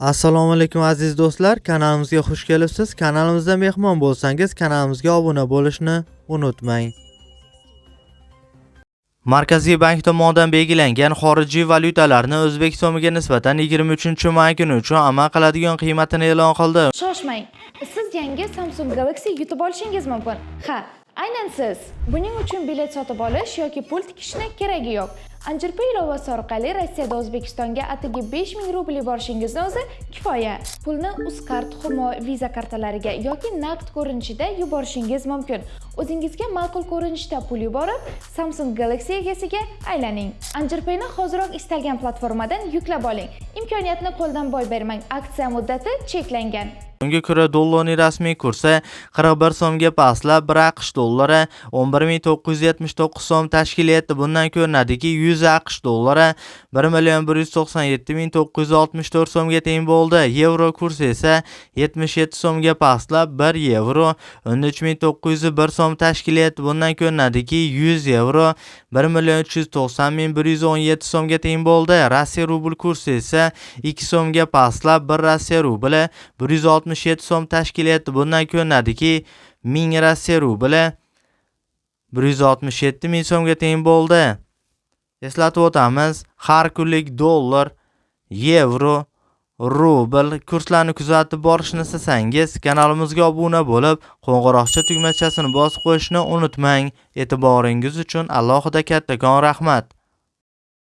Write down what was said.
Assalomu alaykum aziz do'stlar, kanalimizga xush kelibsiz. Kanalimizda mehmon bo'lsangiz, kanalimizga obuna bo'lishni unutmang. Markaziy bank tomonidan belgilangan xorijiy valyutalarni O'zbek so'miga nisbatan 23-may kuni uchun amal qiladigan qiymatini e'lon qildi. Shoshmang. Siz yangi Samsung Galaxy yutib olishingiz mumkin. Ha, aynan siz. Buning uchun bilet sotib olish yoki pul tikishni keragi yo'q. Anjirpay ilovasi orqali Rossiyada O'zbekistonga atigi 5000 rubl yuborishingizni o'zi kifoya. Pulni Uzcard, Humo, Visa kartalariga yoki naqd ko'rinishida yuborishingiz mumkin. O'zingizga ma'qul ko'rinishda pul yuborib, Samsung Galaxy egasiga aylaning. Anjirpayni hoziroq istalgan platformadan yuklab oling. Imkoniyatni qo'ldan boy bermang. Aksiya muddati cheklangan. Unga ko'ra dollarning rasmiy kursi 41 so'mga pastlab, 1 AQSh dollari 11979 so'm tashkil etdi. Bundan ko'rinadiki, 100 AQSh dollari 1,197,964 so'mga teng bo'ldi. Yevro kursi esa 77 so'mga pastlab, 1 yevro 13901 so'm tashkil etdi. Bundan ko'rinadiki, 100 yevro 1,390,117 so'mga teng bo'ldi. Rossiya rubl kursi esa 2 so'mga pastlab, 1 Rossiya rubli 167 so'm tashkil etdi. Bundan ko'rinadiki, 1000 Rossiya rubli 167 ming so'mga teng bo'ldi. Eslatib o'tamiz, har kunlik dollar, yevro, rubl kurslarini kuzatib borishni istasangiz, kanalimizga obuna bo'lib, qo'ng'iroqcha tugmachasini bosib qo'yishni unutmang. E'tiboringiz uchun alohida kattakon rahmat.